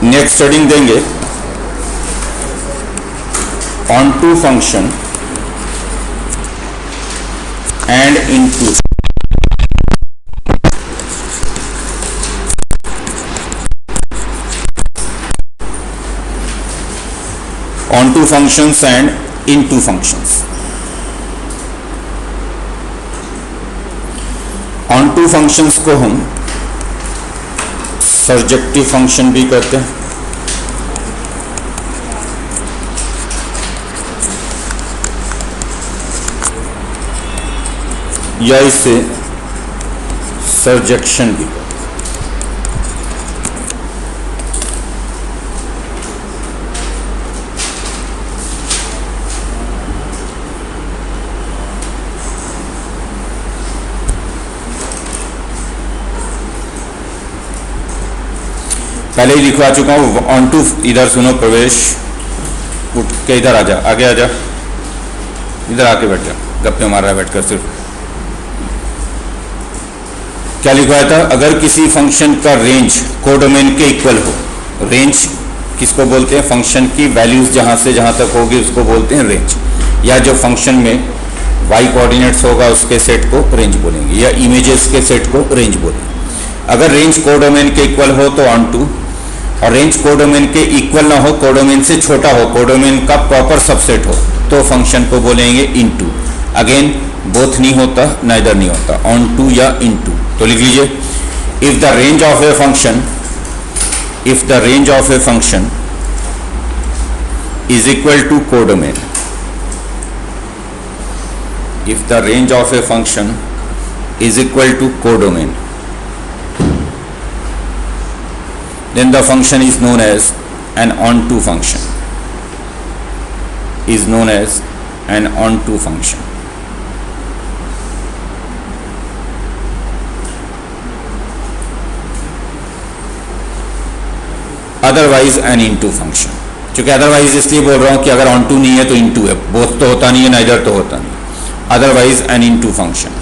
Next heading देंगे onto function and into. Onto functions and into functions. Onto functions को हम surjective function भी कहते हैं, या इसे सर्जेक्शन भी कहते हैं। पहले ही लिखवा चुका हूं ऑन टू। इधर सुनो प्रवेश, उठ के इधर आ जा, आगे आ जा, इधर आके बैठ जा, गप्पे मार रहा है बैठकर सिर्फ। क्या लिखवाया था? अगर किसी फंक्शन का रेंज कोडोमेन के इक्वल हो। रेंज किसको बोलते हैं? फंक्शन की वैल्यूज जहां से जहां तक होगी उसको बोलते हैं रेंज, या जो फंक्शन में वाई कोऑर्डिनेट्स होगा उसके सेट को रेंज बोलेंगे, या इमेजेस के सेट को रेंज बोलेंगे। अगर रेंज कोडोमेन के इक्वल हो तो ऑन टू, और रेंज कोडोमेन के इक्वल ना हो, कोडोमेन से छोटा हो, कोडोमेन का प्रॉपर सबसेट हो, तो फंक्शन को बोलेंगे इनटू। अगेन बोथ नहीं होता, नाइदर नहीं होता, ऑन टू या इनटू। तो लिख लीजिए, if the range of a function, if the range of a function is equal to codomain, if the range of a function is equal to codomain, then the function is known as an onto function, is known as an onto function. Otherwise an into function. क्योंकि otherwise इसलिए बोल रहा हूं कि अगर onto नहीं है तो into है, both तो होता नहीं है, neither तो होता नहीं। Otherwise an into function.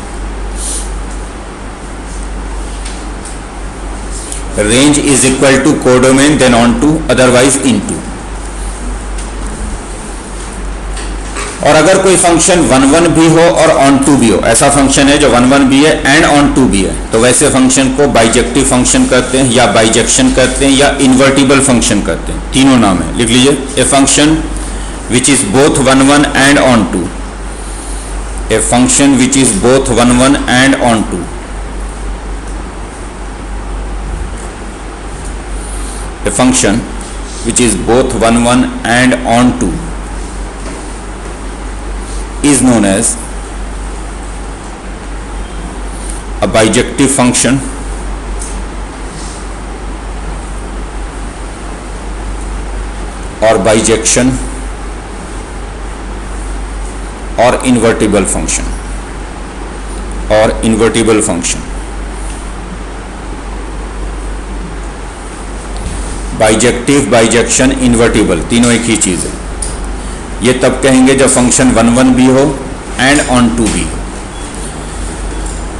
Range is equal to codomain then onto, otherwise into. और अगर कोई फंक्शन 1 भी हो और ऑन टू भी हो, ऐसा फंक्शन है जो 1 भी है एंड ऑन टू भी है, तो वैसे फंक्शन को बाइजेक्टिव फंक्शन कहते हैं, या बाइजेक्शन कहते हैं, या इन्वर्टिबल फंक्शन कहते हैं। तीनों नाम है, लिख लीजिए। A function which is both 1 and onto, a function which is both 1 and onto, a function which is both 1 and on 2 is known as a bijective function or bijection or invertible function or invertible function। Bijective, bijection, invertible, तीनों एक ही चीज है। ये तब कहेंगे जब function 1 भी हो एंड ऑन टू भी हो।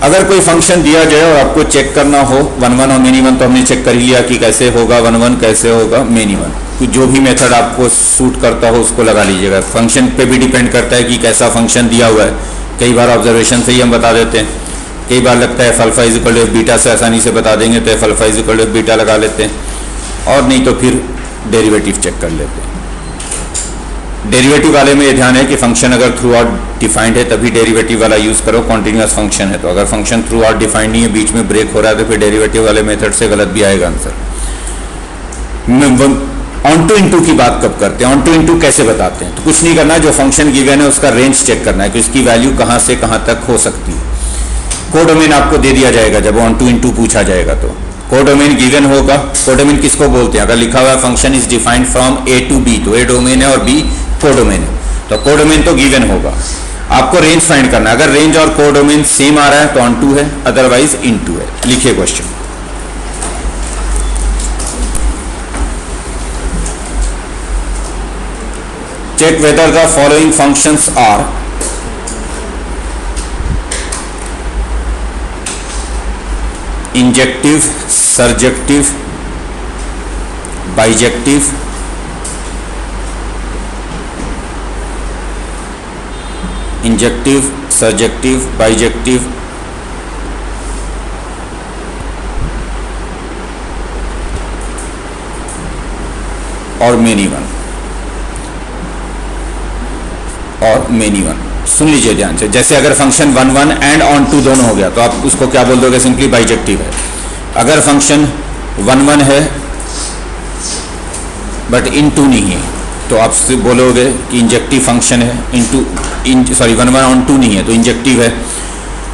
अगर कोई फंक्शन दिया जाए और आपको चेक करना हो 1 और मेनी 1, तो हमने चेक कर लिया कि कैसे होगा 1 कैसे होगा मेनी 1। तो जो भी मेथड आपको सूट करता हो उसको लगा लीजिएगा। फंक्शन पे भी डिपेंड करता है कि कैसा फंक्शन दिया हुआ है। कई बार ऑब्जर्वेशन से ही हम बता देते हैं, कई बार लगता है F alpha is equal to F beta से आसानी से बता देंगे, तो F alpha is equal to F beta लगा लेते हैं, और नहीं तो फिर डेरिवेटिव चेक कर लेते हैं। डेरिवेटिव वाले में ये ध्यान है कि फंक्शन अगर थ्रू आउट डिफाइंड है तभी डेरिवेटिव वाला यूज करो, कॉन्टिन्यूअस फंक्शन है तो। अगर फंक्शन थ्रू आउट डिफाइंड नहीं है, बीच में ब्रेक हो रहा है, तो फिर डेरिवेटिव वाले मेथड से गलत भी आएगा आंसर। ऑन टू इंटू की बात कब करते हैं? ऑन टू इंटू कैसे बताते हैं? तो कुछ नहीं करना, जो फंक्शन गिवन है उसका रेंज चेक करना है कि उसकी वैल्यू कहाँ से कहाँ तक हो सकती है। कोडोमेन आपको दे दिया जाएगा जब ऑन टू इंटू पूछा जाएगा, तो कोडोमेन गिवन होगा। कोडोमेन किसको बोलते हैं? अगर लिखा हुआ function is defined from A to B, तो ए डोमेन है और बी कोडोमेन है, तो कोडोमेन तो गिवन होगा। आपको रेंज फाइंड करना है। अगर रेंज और कोडोमेन सेम आ रहा है तो ऑन टू है, अदरवाइज इन टू है। लिखिए question. Check whether the following functions are injective, surjective, bijective, injective, surjective, bijective, और मेनी वन, और मेनी वन। सुन लीजिए ध्यान से, जैसे अगर फंक्शन 1 1 एंड ऑन टू दोनों हो गया तो आप उसको क्या बोल दोगे? सिंपली बाइजेक्टिव है। अगर फंक्शन 1 1 है बट इन टू नहीं है तो आप बोलोगे कि इंजेक्टिव फंक्शन है, सॉरी 1 1 ऑन टू नहीं है तो इंजेक्टिव है।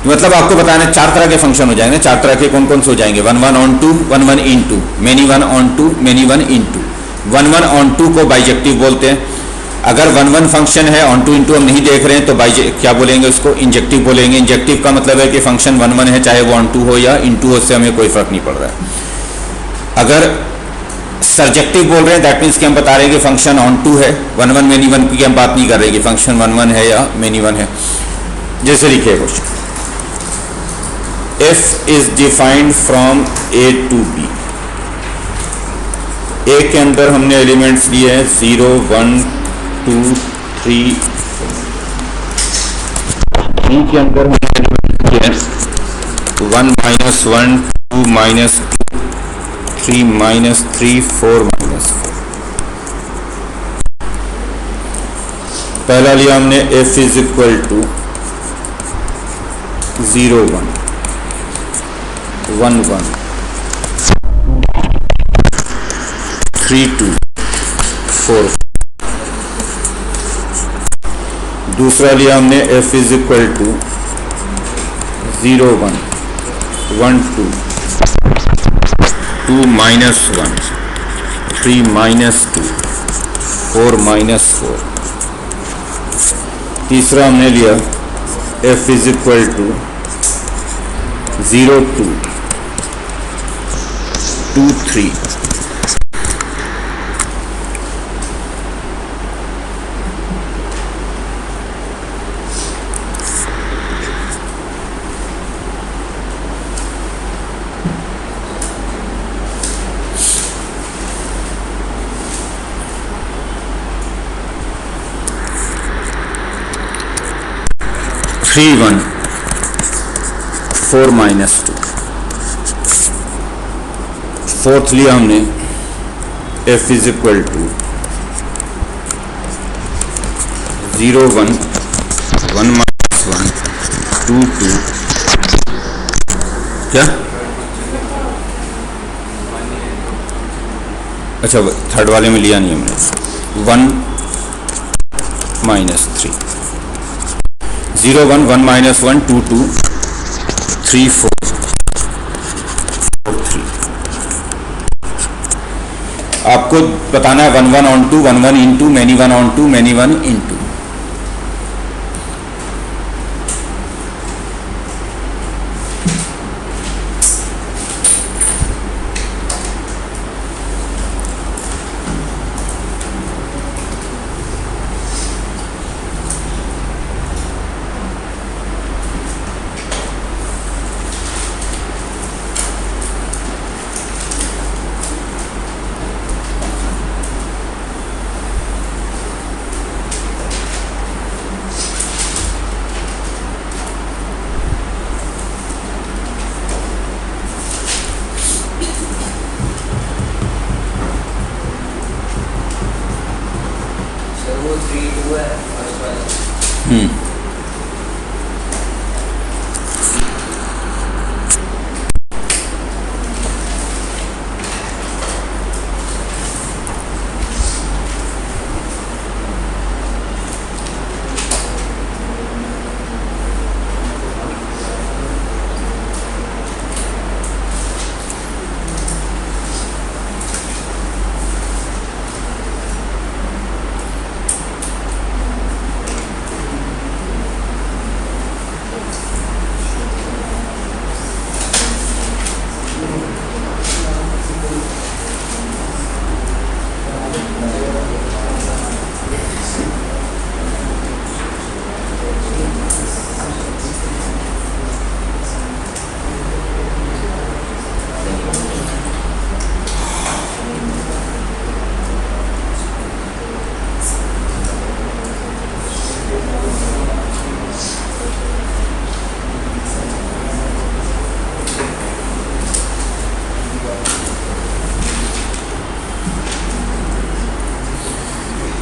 मतलब आपको बताना है 4 तरह के फंक्शन हो जाएंगे। 4 तरह के कौन कौन से हो जाएंगे? 1 1 onto, 1 1 into, many one onto, many one into. 1 1 onto को बाइजेक्टिव बोलते हैं। अगर 1 1 फंक्शन है, ऑन टू इन टू हम नहीं देख रहे हैं तो क्या बोलेंगे? उसको इंजेक्टिव बोलेंगे। इंजेक्टिव का मतलब है कि फंक्शन 1 1 है, चाहे वो ऑन टू हो या इन टू हो, उससे हमें कोई फर्क नहीं पड़ रहा है। अगर सर्जेक्टिव बोल रहे हैं दैट मीन्स कि हम बता रहे हैं कि फंक्शन ऑन टू है, 1 1 मेनी वन की हम बात नहीं कर रहे कि फंक्शन 1 1 है या मेनी वन है। जैसे लिखिए question, f is defined from a to b। A के अंदर हमने एलिमेंट्स लिए हैं 0 1 2 3। बी के अंदर हमने एलिमेंट्स लिए हैं 1 -1 2 -2 3 -3 4 -4। पहला लिया हमने f इज इक्वल टू 0 1 1 1 3 2 4। दूसरा लिया हमने f इज इक्वल टू 0 1 1 2 2 -1 3 -2 4 -4। तीसरा हमने लिया f is equal to 0 2 2 3 3 1 4 -2। Fourth लिया हमने f इज इक्वल टू 0 1 1 -1 2 2। क्या? अच्छा, थर्ड वाले में लिया नहीं हमने। 1 -3 0 1 1 -1 2 2 3 4 4 3। आपको बताना है 1 1 onto, 1 1 into, many one onto, many one into.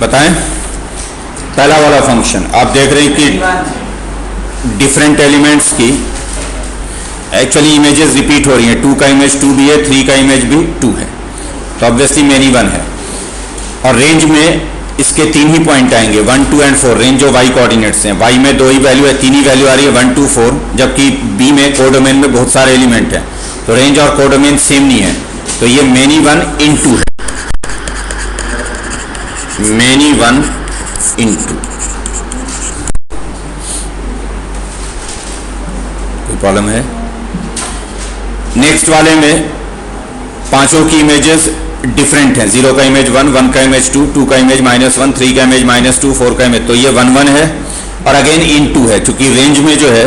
बताएं। पहला वाला फंक्शन आप देख रहे हैं कि डिफरेंट एलिमेंट्स की एक्चुअली इमेजेस रिपीट हो रही हैं। 2 का इमेज 2 भी है, 3 का इमेज भी 2 है, तो ऑब्वियसली मेनी वन है। और रेंज में इसके 3 ही पॉइंट आएंगे, 1, 2 एंड 4। रेंज जो वाई कोऑर्डिनेट्स हैं, वाई में 2 ही वैल्यू है, 3 ही वैल्यू आ रही है, 1, 2, 4, जबकि बी में कोडोमेन में बहुत सारे एलिमेंट हैं, तो रेंज और कोडोमेन सेम नहीं है, तो ये मेनी वन इन 2 है, मेनी वन इन 2। कोई प्रॉब्लम है? नेक्स्ट वाले में पांचों की इमेजेस डिफरेंट हैं। 0 का इमेज 1, 1 का इमेज 2, 2 का इमेज -1, 3 का इमेज -2, 4 का इमेज, तो ये 1, 1 है और अगेन इन 2 है, क्योंकि रेंज में जो है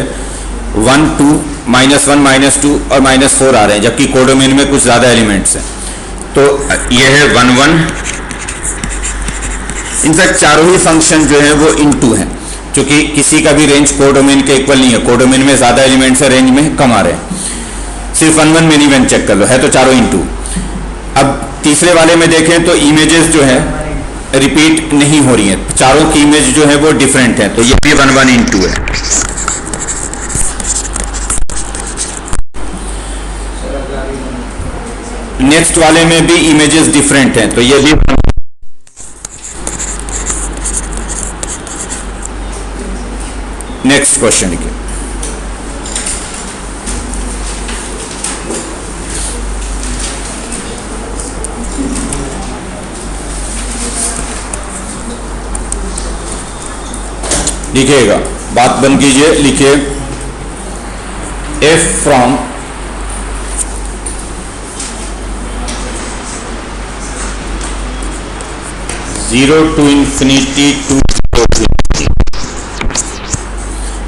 1, 2, -1, -2 और -4 आ रहे हैं, जबकि कोडोमेन में कुछ ज्यादा एलिमेंट्स हैं, तो ये है 1, 1। इनफैक्ट चारों ही फंक्शन जो है वो इन 2 है, क्योंकि किसी का भी रेंज कोडोमेन के इक्वल नहीं है। कोडोमेन में ज्यादा एलिमेंट्स है, रेंज में कम आ रहे हैं। सिर्फ 1, 1 मेनी वन चेक कर लो, है तो चारों इन 2। अब तीसरे वाले में देखें तो इमेजेस जो है रिपीट नहीं हो रही हैं, चारों की इमेज जो है वो डिफरेंट है, तो ये भी 1, 1 इन 2 है। नेक्स्ट वाले में भी इमेजेस डिफरेंट हैं, तो ये भी नेक्स्ट क्वेश्चन के लिखिएगा, बात बंद कीजिए, लिखिए f from zero to infinity to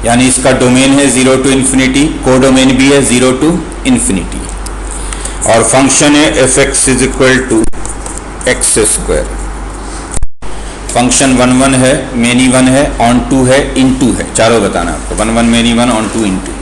यानी इसका डोमेन है 0 टू इंफिनिटी, कोडोमेन भी है 0 टू इंफिनिटी, और फंक्शन है f(x) is equal to X square. Function 1, 1 है, मेनी वन है, ऑन 2 है, इन 2 है, चारों बताना आपको, 1, 1 many one, on 2 in 2।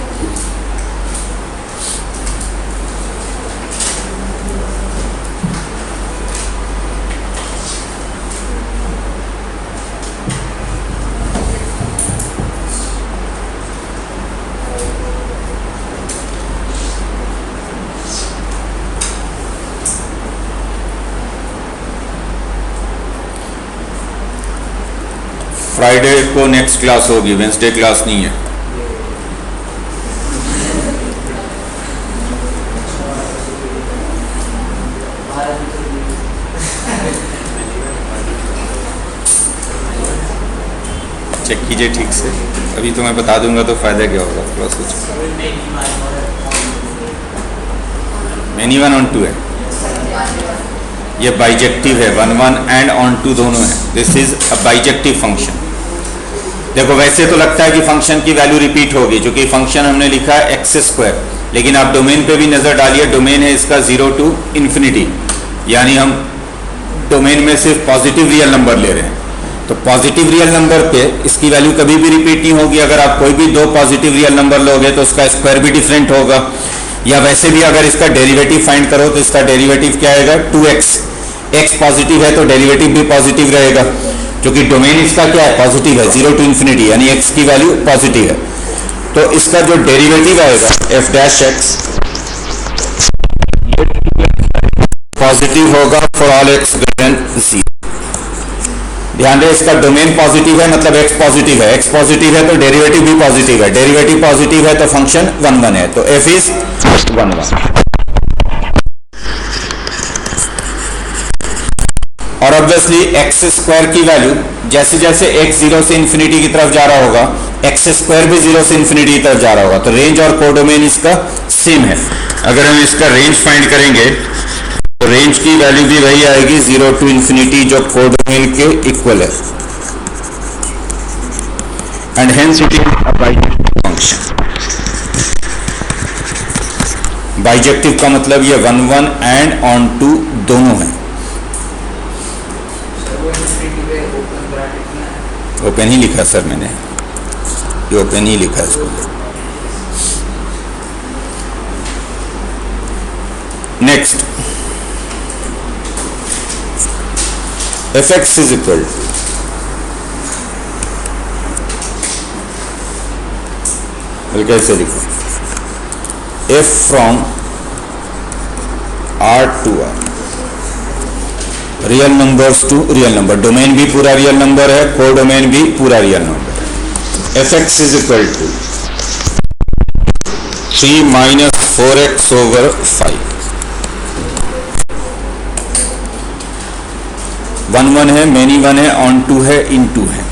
Friday को नेक्स्ट क्लास होगी, वेंसडे क्लास नहीं है। चेक कीजिए ठीक से, अभी तो मैं बता दूंगा तो फायदा क्या होगा क्लास कुछ। मेनी वन ऑन 2 है, ये बाइजेक्टिव है, 1, 1 एंड ऑन 2 दोनों है। This is a bijective function. देखो वैसे तो लगता है कि फंक्शन की वैल्यू रिपीट होगी, क्योंकि फंक्शन हमने लिखा है x², लेकिन आप डोमेन पे भी नजर डालिए, डोमेन है इसका 0 टू इंफिनिटी, यानी हम डोमेन में सिर्फ पॉजिटिव रियल नंबर ले रहे हैं, तो पॉजिटिव रियल नंबर पे इसकी वैल्यू कभी भी रिपीट नहीं होगी। अगर आप कोई भी 2 पॉजिटिव रियल नंबर लोगे तो उसका स्क्वायर भी डिफरेंट होगा, या वैसे भी अगर इसका डेरिवेटिव फाइंड करो तो इसका डेरिवेटिव क्या आएगा, 2x। x पॉजिटिव है तो डेरिवेटिव भी पॉजिटिव रहेगा, क्योंकि डोमेन इसका क्या है, पॉजिटिव है, 0 टू इंफिनिटी, यानी x की वैल्यू पॉजिटिव है, तो इसका जो डेरिवेटिव आएगा f'(x) पॉजिटिव होगा for all x greater than 0। ध्यान रहे इसका डोमेन पॉजिटिव है, मतलब x पॉजिटिव है, x पॉजिटिव है तो डेरिवेटिव भी पॉजिटिव है, डेरिवेटिव पॉजिटिव है तो फंक्शन 1, 1 है, तो f इज 1, 1। और ऑब्वियसली x² की वैल्यू जैसे जैसे x 0 से इंफिनिटी की तरफ जा रहा होगा, x² भी 0 से इंफिनिटी की तरफ जा रहा होगा, तो रेंज और कोडोमेन इसका सेम है। अगर हम इसका रेंज फाइंड करेंगे तो रेंज की वैल्यू भी वही आएगी, 0 टू इंफिनिटी, जो कोडोमेन के इक्वल है, and hence it is a bijective function. Bijective का मतलब ये 1, 1 एंड ऑन 2 दोनों है। ओपन ही लिखा सर मैंने, ये ओपन ही लिखा है इसको। नेक्स्ट, f(x) इज इक्वल बल्कि कैसे लिखो, F from R to R, real numbers to real number, domain भी पूरा रियल नंबर है, को डोमेन भी पूरा रियल नंबर है। F X is equal to 3 minus 4x over 5, 1 1 है, मैनी 1 है, ऑन 2 है, इन 2 है,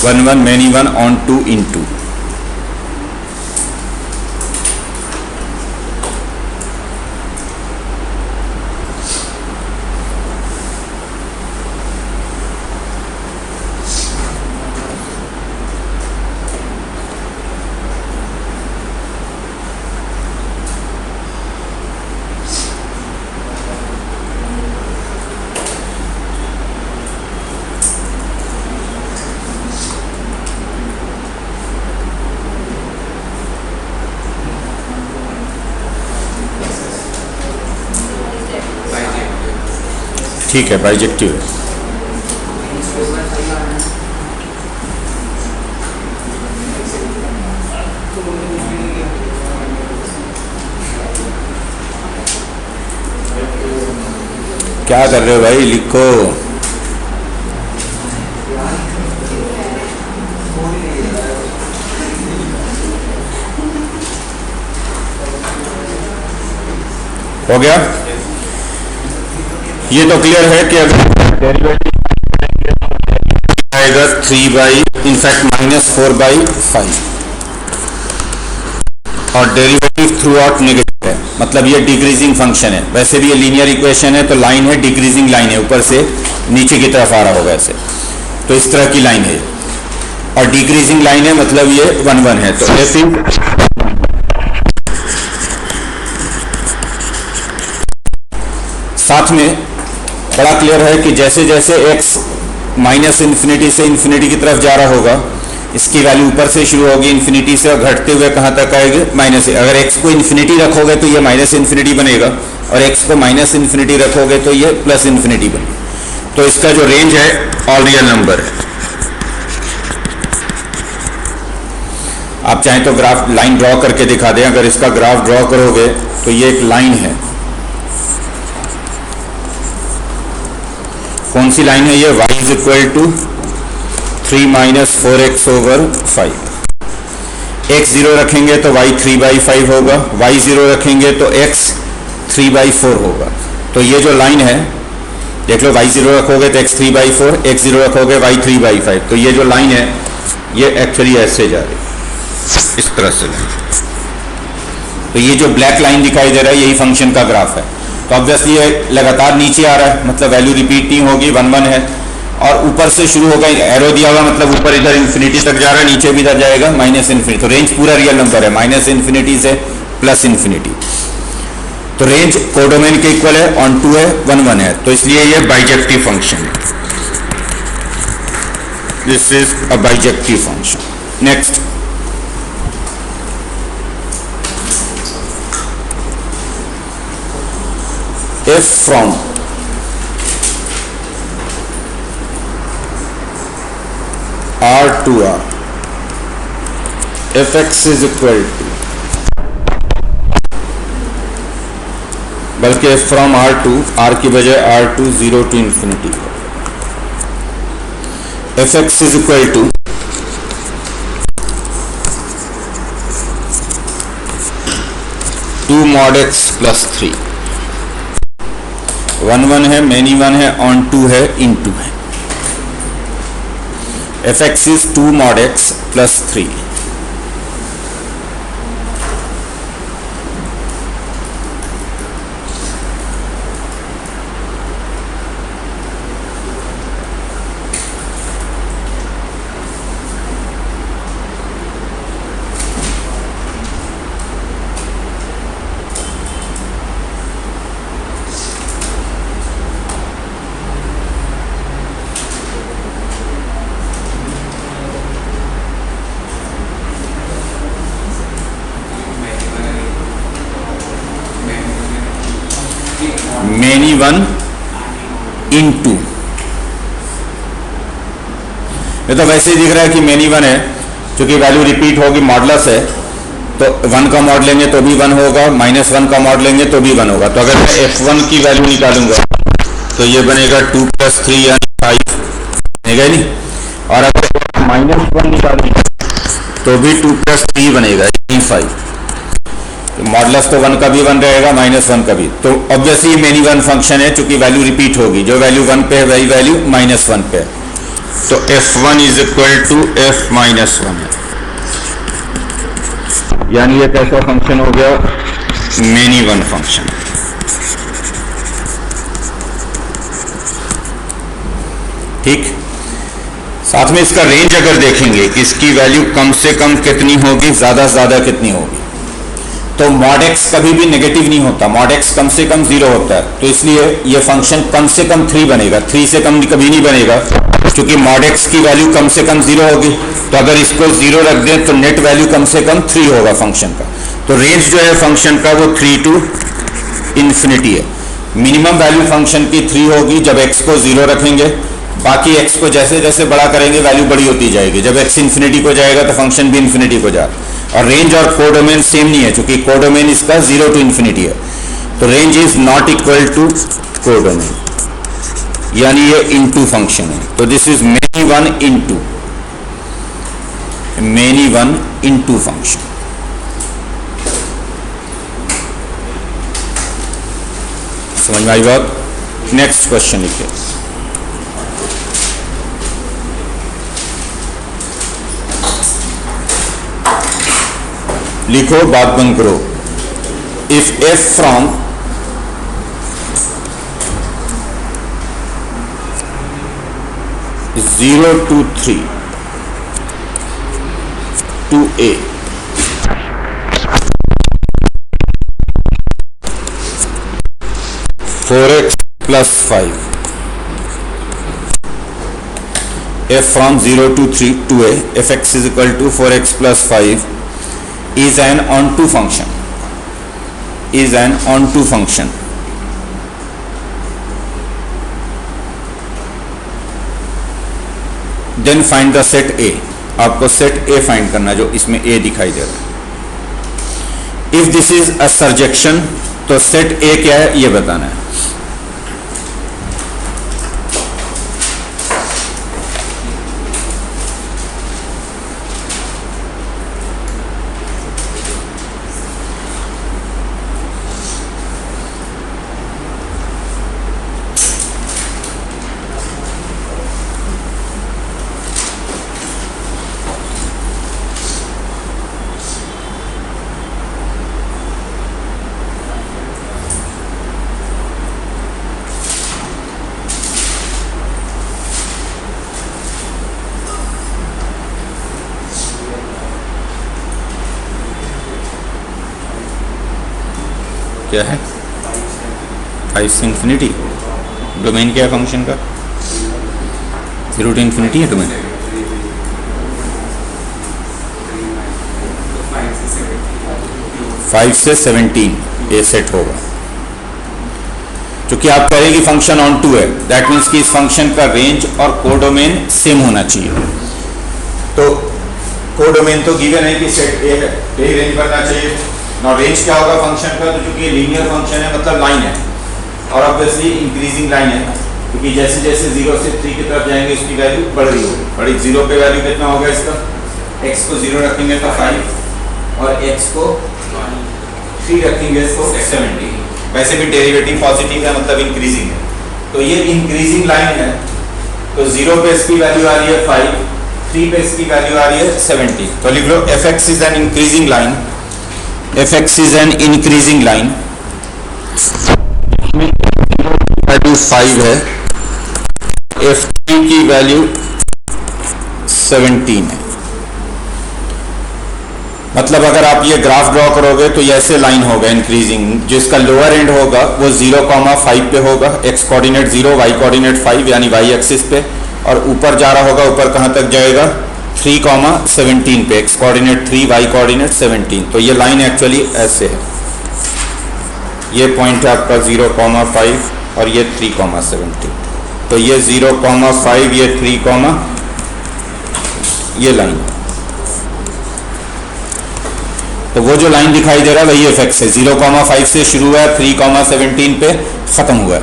1 1 मैनी 1 ऑन 2 इन 2। ठीक है, बाइजेक्टिव है। क्या कर रहे हो भाई, लिखो। हो गया? ये तो क्लियर है कि अगर डेरिवेटिव आएगा 3 बाई इनफैक्ट -4/5 और डेरिवेटिव थ्रू आउट नेगेटिव है, मतलब ये डिक्रीजिंग फंक्शन है। वैसे भी ये लीनियर इक्वेशन है तो लाइन है, डिक्रीजिंग लाइन है, ऊपर से नीचे की तरफ आ रहा होगा ऐसे, तो इस तरह की लाइन है और डिक्रीजिंग लाइन है, मतलब ये 1 1 है। तो एफ साथ में बड़ा क्लियर है कि जैसे जैसे x माइनस इन्फिनिटी से इन्फिनिटी की तरफ जा रहा होगा, इसकी वैल्यू ऊपर से शुरू होगी इन्फिनिटी से और घटते हुए कहाँ तक आएगी, माइनस। अगर x को इन्फिनिटी रखोगे तो ये माइनस इन्फिनिटी बनेगा और x को माइनस इन्फिनिटी रखोगे तो ये प्लस इन्फिनिटी बनेगा। तो इसका जो रेंज है ऑल रियल नंबर है। आप चाहें तो ग्राफ लाइन ड्रॉ करके दिखा दें। अगर इसका ग्राफ ड्रॉ करोगे तो ये एक लाइन है। कौन सी लाइन है ये? y is equal to 3 minus 4x over 5। x 0 रखेंगे तो y 3/5 होगा, y 0 रखेंगे तो x 3/4 होगा। तो ये जो लाइन है, देख लो, y 0 रखोगे तो x 3/4, x 0 रखोगे y 3/5। तो ये जो लाइन है ये एक्चुअली ऐसे जा रही है, इस तरह से। तो ये जो ब्लैक लाइन दिखाई दे रहा है यही फंक्शन का ग्राफ है। तो ऑब्वियसली ये लगातार नीचे आ रहा है, मतलब वैल्यू रिपीट नहीं होगी, 1 1 है और ऊपर से शुरू होगा, एरो दिया हुआ, मतलब ऊपर इधर इन्फिनिटी तक जा रहा है, नीचे भी इधर जाएगा माइनस इन्फिनिटी। तो रेंज पूरा रियल नंबर है, माइनस इन्फिनिटी से प्लस इन्फिनिटी। तो रेंज कोडोमेन के इक्वल है, ऑन 2 है, 1 1 है, तो इसलिए ये बाइजेक्टिव फंक्शन है। This is a bijective function. Next, f from R to R, fx is equal to, बल्कि फ्रॉम R to R की बजाय R to 0 to infinity, fx is equal to two mod x plus 3। 1 1 है, many 1 है, on 2 है, इन 2 है। fx is 2 mod x plus 3। Many 1 इन 2, ये तो वैसे ही दिख रहा है कि मैनी 1 है, चूंकि वैल्यू रिपीट होगी, मॉडलस है, तो 1 का मॉड लेंगे तो भी 1 होगा, -1 का मॉड लेंगे तो भी 1 होगा। तो अगर मैं f1 की वैल्यू निकालूंगा तो ये बनेगा 2 + 3 यानी 5 बनेगा नहीं, और अगर -1 निकालूंगा तो भी 2 + 3 बनेगा यानी 5। तो मॉडलस तो 1 का भी 1 रहेगा, -1 का भी। तो ऑब्वियसली मेनी वन फंक्शन है, चूंकि वैल्यू रिपीट होगी, जो वैल्यू 1 पे है वही वैल्यू -1 पे है। तो f1 = f-1 है, यानी ये कैसा फंक्शन हो गया, मेनी वन फंक्शन। ठीक, साथ में इसका रेंज अगर देखेंगे कि इसकी वैल्यू कम से कम कितनी होगी, ज्यादा से ज्यादा कितनी होगी, तो mod x कभी भी नेगेटिव नहीं होता, mod x कम से कम 0 होता है। तो इसलिए ये फंक्शन कम से कम 3 बनेगा, 3 से कम कभी नहीं बनेगा, क्योंकि mod x की वैल्यू कम से कम 0 होगी। तो अगर इसको 0 रख दें तो नेट वैल्यू कम से कम 3 होगा फंक्शन का। तो रेंज जो है फंक्शन का वो 3 to ∞ है। मिनिमम वैल्यू फंक्शन की 3 होगी जब x को 0 रखेंगे, बाकी x को जैसे जैसे बड़ा करेंगे वैल्यू बड़ी होती जाएगी। जब x ∞ को जाएगा तो फंक्शन भी ∞ को जाएगा। और रेंज और कोडोमेन सेम नहीं है, क्योंकि कोडोमेन इसका 0 to ∞ है। तो range is not equal to codomain, यानी ये इनटू फंक्शन है। तो this is many one into function. समझ में आई बात? नेक्स्ट क्वेश्चन लिखिए। लिखो, बात बंद करो। If f from (0 to 3) to a (4x + 5) f from 0 to 3 to a fx = 4x + 5 is an onto function, then find the set A। आपको set A find करना, जो इसमें A दिखाई दे रहा है। इफ दिस इज अ सर्जेक्शन, तो set A क्या है ये बताना है। क्या है 5 से ∞। डोमेन क्या है फंक्शन का? 0 to ∞ है डोमेन। फाइव से 17 ये सेट होगा। क्योंकि आप कह रहे हैं कि फंक्शन ऑन टू है, दैट मीन्स कि इस फंक्शन का रेंज और कोडोमेन सेम होना चाहिए। तो कोडोमेन तो गिवन है कि सेट ए है, यही रेंज बनना चाहिए। ना रेंज क्या होगा फंक्शन का? तो चूंकि ये लीनियर फंक्शन है, मतलब लाइन है, और ऑब्वियसली इंक्रीजिंग लाइन है, क्योंकि जैसे जैसे 0 से 3 की तरफ जाएंगे उसकी वैल्यू बढ़ रही होगी। बड़ी 0 पे वैल्यू कितना होगा इसका? x को 0 रखेंगे तो 5 और x को 3 रखेंगे तो 70। वैसे भी डेरिवेटिव पॉजिटिव है, मतलब इंक्रीजिंग है। तो ये इंक्रीजिंग लाइन है, तो 0 पे इसकी वैल्यू आ रही है 5, 3 पे इसकी वैल्यू आ रही है 70। तो लिख लो fx is an increasing line, fx is an increasing line, value 5 है, f3 की वैल्यू 17 है। मतलब अगर आप ये ग्राफ ड्रॉ करोगे तो ये ऐसे लाइन होगा इंक्रीजिंग, जिसका लोअर एंड होगा वो 0,5 पे होगा, x कोऑर्डिनेट 0, y कोऑर्डिनेट 5 यानी y एक्सिस पे, और ऊपर जा रहा होगा, ऊपर कहाँ तक जाएगा? 3,17 पे, x कोऑर्डिनेट 3, y कोऑर्डिनेट 17। तो ये लाइन एक्चुअली ऐसे है, ये पॉइंट है आपका 0,5 और ये 3,17। तो ये 0,5, ये 3, ये लाइन। तो वो जो लाइन दिखाई दे रहा है वही एफ एक्स है। 0,5 से शुरू हुआ है, 3,17 पे खत्म हुआ है।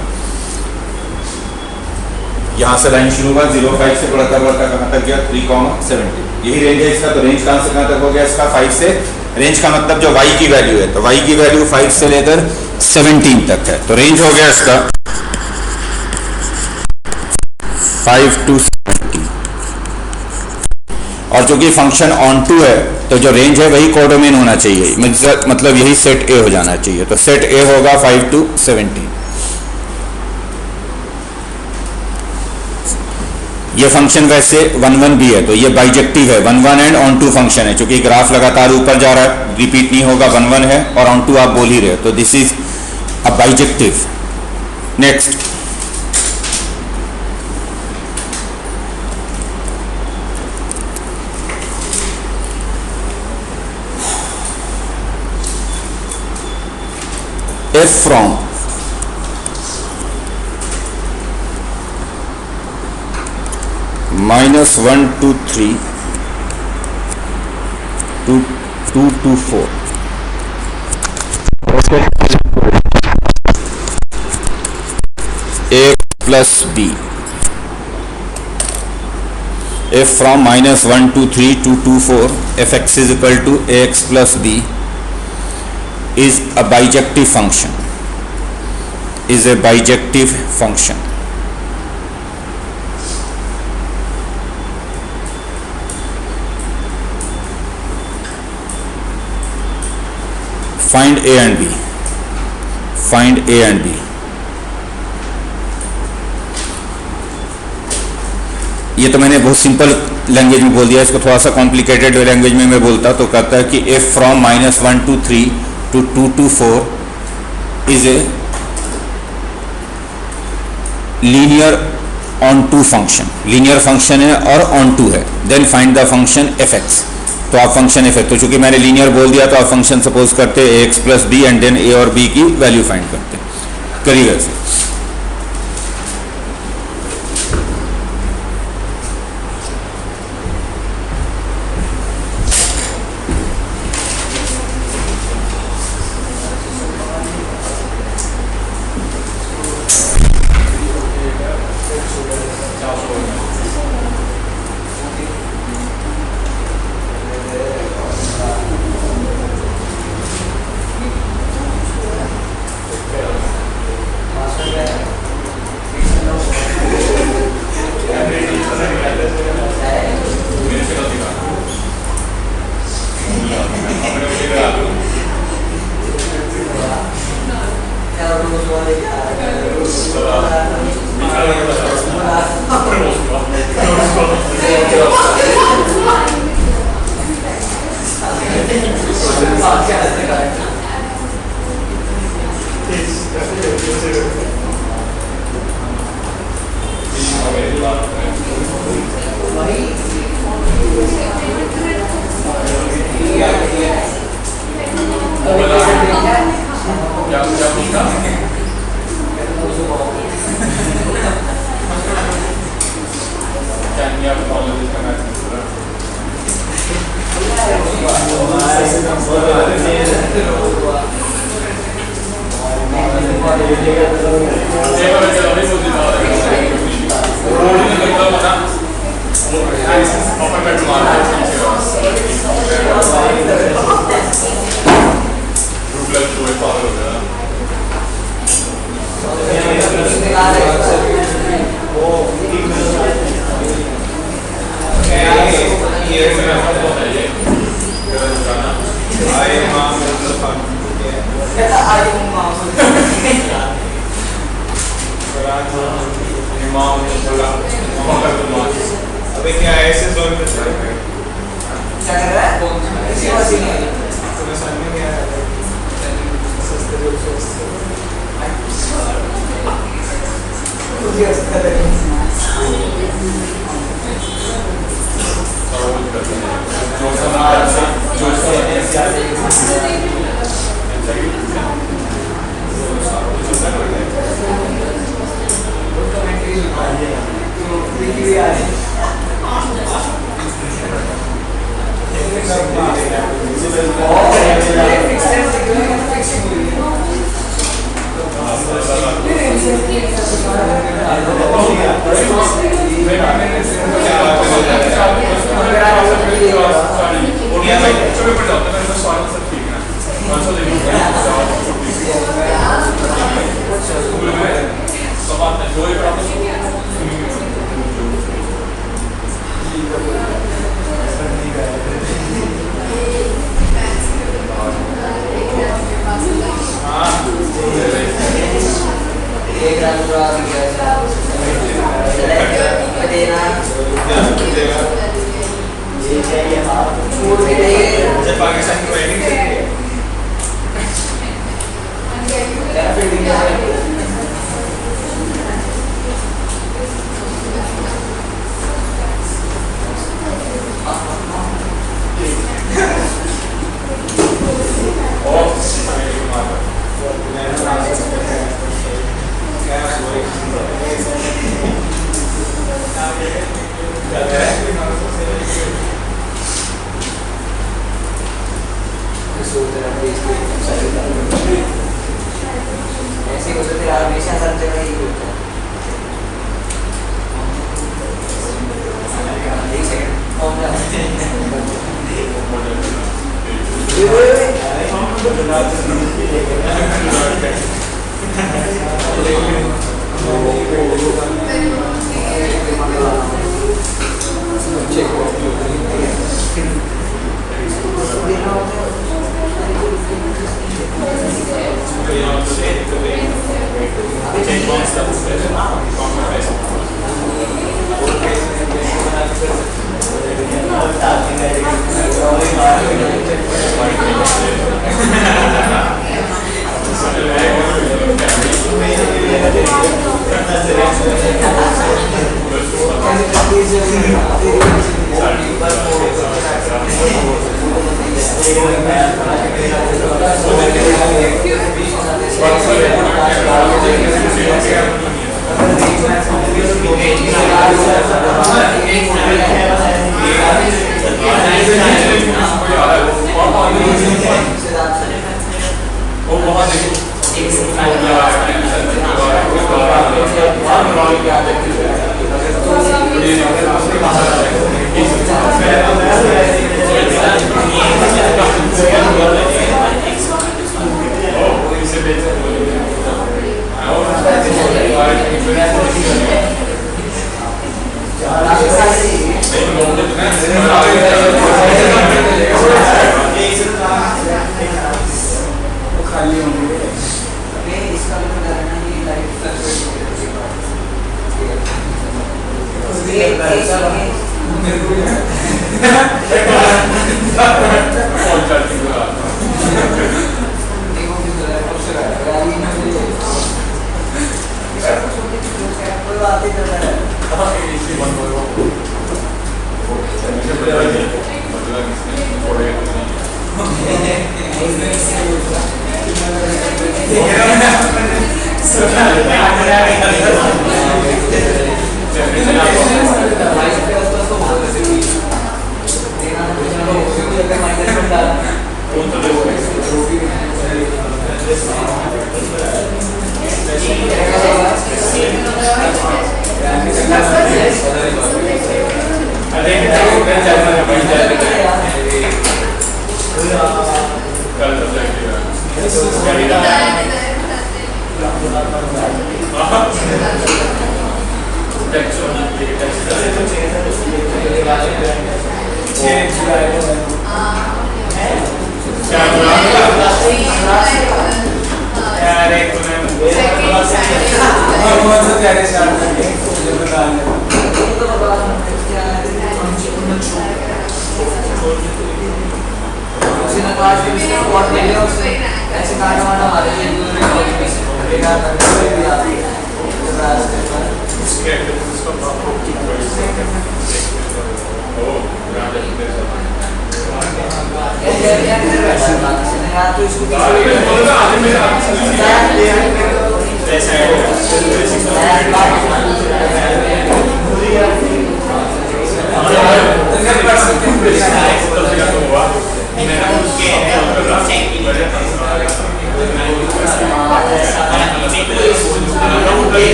यहां से लाइन शुरू हुआ 0,5 से बढ़ता बढ़ता कहां तक गया, 3,17। यही रेंज है इसका। तो रेंज कहां से कहां तक हो गया इसका, 5 से। रेंज का मतलब जो y की वैल्यू है, तो y की वैल्यू 5 से लेकर 17 तक है। तो रेंज हो गया इसका 5 to 17। और चूंकि फंक्शन ऑन टू है तो जो रेंज है वही कोडोमेन होना चाहिए, मतलब यही सेट ए हो जाना चाहिए। तो सेट ए होगा 5 to 17। ये फंक्शन वैसे 1,1 भी है, तो ये बाइजेक्टिव है। 1,1 एंड ऑन टू फंक्शन है, क्योंकि ग्राफ लगातार ऊपर जा रहा है, रिपीट नहीं होगा। 1,1 है और ऑन टू आप बोल ही रहे हो, तो this is a bijective. Next, F from -1 to 3 to 2 to 4 a plus b। f from -1 to 3 to 2 4 fx is equal to ax plus b is a bijective function, is a bijective function। Find a and b, find a and b। ये तो मैंने बहुत simple language में बोल दिया, इसको थोड़ा सा कॉम्प्लिकेटेड लैंग्वेज में मैं बोलता तो कहता है कि f from -1 to 3 to 2 to 4 is a linear on to function। Linear function है और ऑन टू है। Then find the function fx। तो आप फंक्शन एफ, तो चूंकि मैंने लीनियर बोल दिया तो आप फंक्शन सपोज करते ax plus B and then A और बी की वैल्यू फाइंड करते। करिए वैसे। Gracias.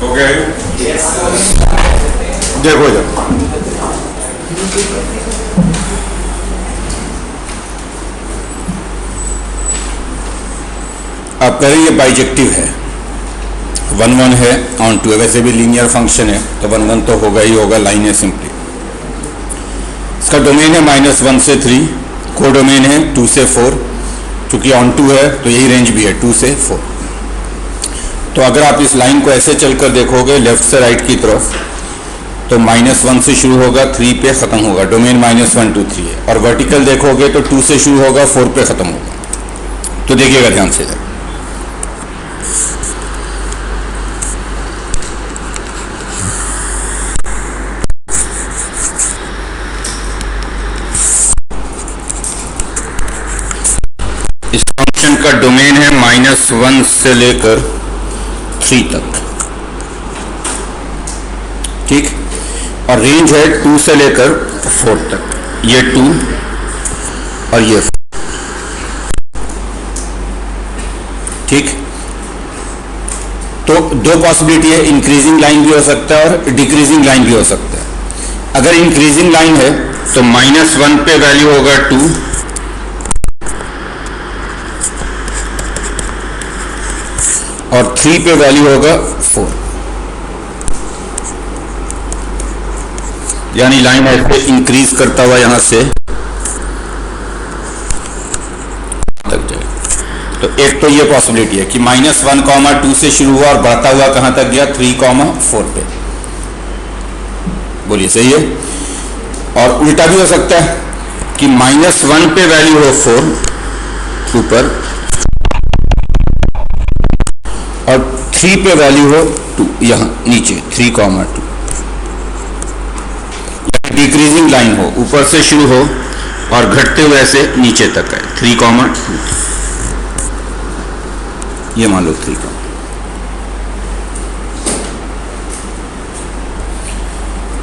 ओके, देखो इधर, आप कह रहे ये बाइजेक्टिव है, 1 1 है, ऑन 2 है, वैसे भी लीनियर फंक्शन है तो 1 1 तो होगा ही होगा, लाइन है सिंपली। इसका डोमेन है -1 से 3, को डोमेन है 2 से 4, चूंकि ऑन 2 है तो यही रेंज भी है 2 से 4। तो अगर आप इस लाइन को ऐसे चलकर देखोगे लेफ्ट से राइट की तरफ, तो -1 से शुरू होगा, 3 पे ख़त्म होगा, डोमेन -1 2 3 है। और वर्टिकल देखोगे तो 2 से शुरू होगा, 4 पे ख़त्म होगा। तो देखिएगा ध्यान से इधर, इस फंक्शन का डोमेन है -1 से लेकर 3 तक, ठीक, और रेंज है 2 से लेकर 4 तक, ये 2 और ये 4, ठीक। तो दो पॉसिबिलिटी है, इंक्रीजिंग लाइन भी हो सकता है और डिक्रीजिंग लाइन भी हो सकता है। अगर इंक्रीजिंग लाइन है तो -1 पे वैल्यू होगा 2, और 3 पे वैल्यू होगा 4, यानी लाइन ऐसे इंक्रीज करता हुआ यहां से तक जाए। तो एक तो ये पॉसिबिलिटी है कि -1, 2 से शुरू हुआ और बढ़ता हुआ कहां तक गया, 3, 4 पे। बोलिए सही है। और उल्टा भी हो सकता है कि -1 पे वैल्यू हो 4 ऊपर और 3 पे वैल्यू हो 2 यहां नीचे, 3, 2। डिक्रीजिंग लाइन हो, ऊपर से शुरू हो और घटते हुए ऐसे नीचे तक है, 3, 2। ये मान लो 3,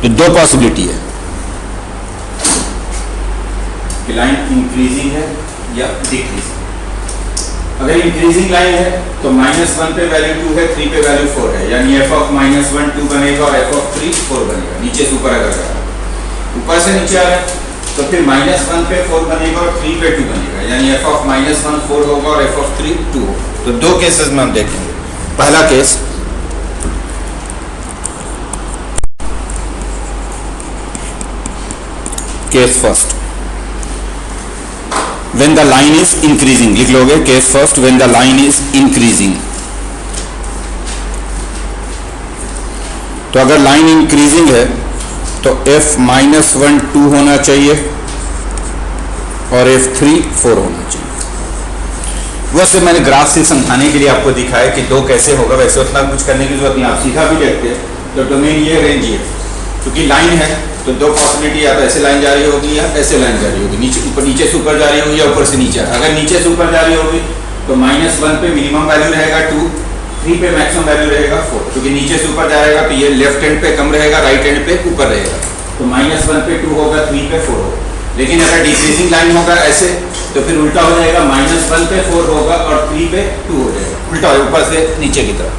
तो दो पॉसिबिलिटी है कि लाइन इंक्रीजिंग है या डिक्रीजिंग। अगर इंक्रीजिंग लाइन है तो -1 पे वैल्यू 2 है, 3 पे वैल्यू 4 है, यानी f ऑफ -1 2 बनेगा और f ऑफ 3 4 बनेगा। नीचे से ऊपर अगर जा रहा है, ऊपर से नीचे आ रहा है तो फिर -1 पे 4 बनेगा और 3 पे 2 बनेगा, यानी f ऑफ -1 4 होगा और f ऑफ 3 2 होगा। तो दो केसेस में हम देखेंगे। पहला case, case first, when the line is increasing, लिख लोगे case first, when the line is increasing। तो अगर लाइन इंक्रीजिंग है तो f-1 2 होना चाहिए और f3 4 होना चाहिए। वैसे मैंने ग्राफ से समझाने के लिए आपको दिखाया कि दो कैसे होगा, वैसे उतना कुछ करने की जरूरत नहीं, आप सीधा भी देखते हैं तो डोमेन ये, रेंज ये, क्योंकि लाइन है तो दो पॉसिबिलिटी, या तो ऐसे लाइन जा रही होगी या ऐसे लाइन जा रही होगी, नीचे ऊपर, नीचे से ऊपर जा रही होगी या ऊपर से नीचे। अगर नीचे से ऊपर जा रही होगी तो -1 पे मिनिमम वैल्यू रहेगा 2, 3 पे मैक्सिमम वैल्यू रहेगा 4, क्योंकि नीचे से ऊपर जाएगा तो ये लेफ्ट हैंड पे कम रहेगा, राइट हैंड पे ऊपर रहेगा। तो -1 पे 2 होगा, 3 पे 4 होगा। लेकिन अगर डिक्रीजिंग लाइन होगा ऐसे तो फिर उल्टा हो जाएगा, -1 पे 4 होगा और 3 पे 2 हो जाएगा, उल्टा ऊपर से नीचे की तरफ।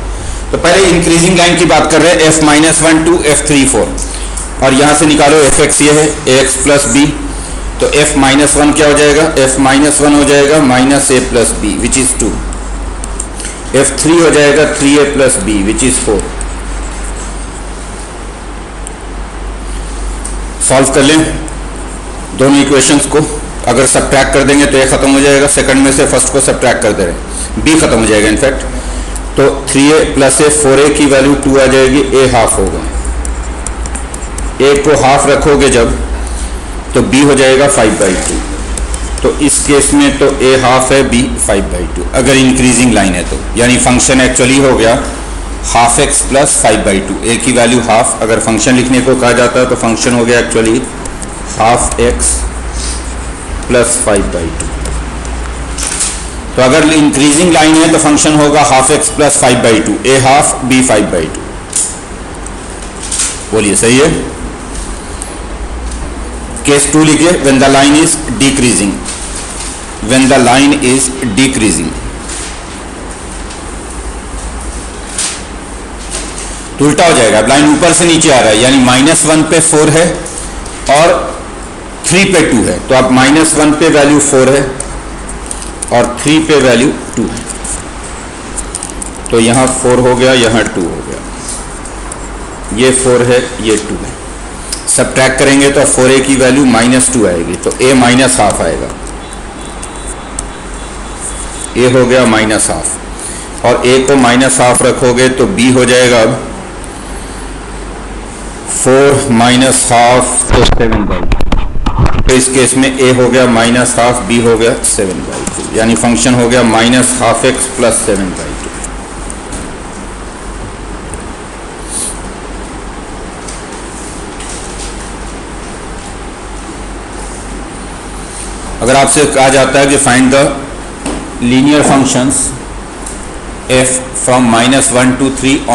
तो पहले इंक्रीजिंग लाइन की बात कर रहे हैं, f-1 2 f3 4, और यहाँ से निकालो fx ये है ax प्लस b, तो f-1 क्या हो जाएगा, f-1 हो जाएगा -a plus b which is 2, f3 हो जाएगा 3a plus b which is 4। Solve कर लें दोनों इक्वेशंस को, अगर सब्ट्रैक्ट कर देंगे तो a खत्म हो जाएगा, सेकंड में से फर्स्ट को सब्ट्रैक्ट कर दे रहे हैं, b खत्म हो जाएगा इनफैक्ट, तो 3a प्लस a 4a की वैल्यू 2 आ जाएगी, a हाफ होगा, a को हाफ रखोगे जब तो b हो जाएगा 5/2। तो इस केस में तो a हाफ है, b 5/2 अगर इंक्रीजिंग लाइन है तो, यानी फंक्शन एक्चुअली हो गया हाफ एक्स प्लस 5/2। ए की वैल्यू हाफ, अगर फंक्शन लिखने को कहा जाता है तो फंक्शन हो गया एक्चुअली हाफ एक्स प्लस 5/2। तो अगर इंक्रीजिंग लाइन है तो फंक्शन होगा हाफ एक्स प्लस 5/2, ए हाफ बी 5/2। बोलिए सही है। केस 2 लिखिए, when the line is decreasing, when the line is decreasing. तो उल्टा हो जाएगा, लाइन ऊपर से नीचे आ रहा है, यानी -1 पे 4 है और 3 पे 2 है, तो अब -1 पे वैल्यू 4 है और 3 पे वैल्यू 2 है, तो यहाँ 4 हो गया, यहाँ 2 हो गया, ये 4 है, ये 2 है। सब्ट्रैक्ट करेंगे तो 4a की वैल्यू -2 आएगी, तो a -1/2 आएगा, a हो गया -1/2, और a को -1/2 रखोगे तो b हो जाएगा अब 4 -1/2 तो 7/2। तो इस केस में a हो गया -1/2, b हो गया 7/2, यानी फंक्शन हो गया -1/2 x प्लस 7/2। अगर आपसे कहा जाता है कि find the linear functions f from -1 to 3 on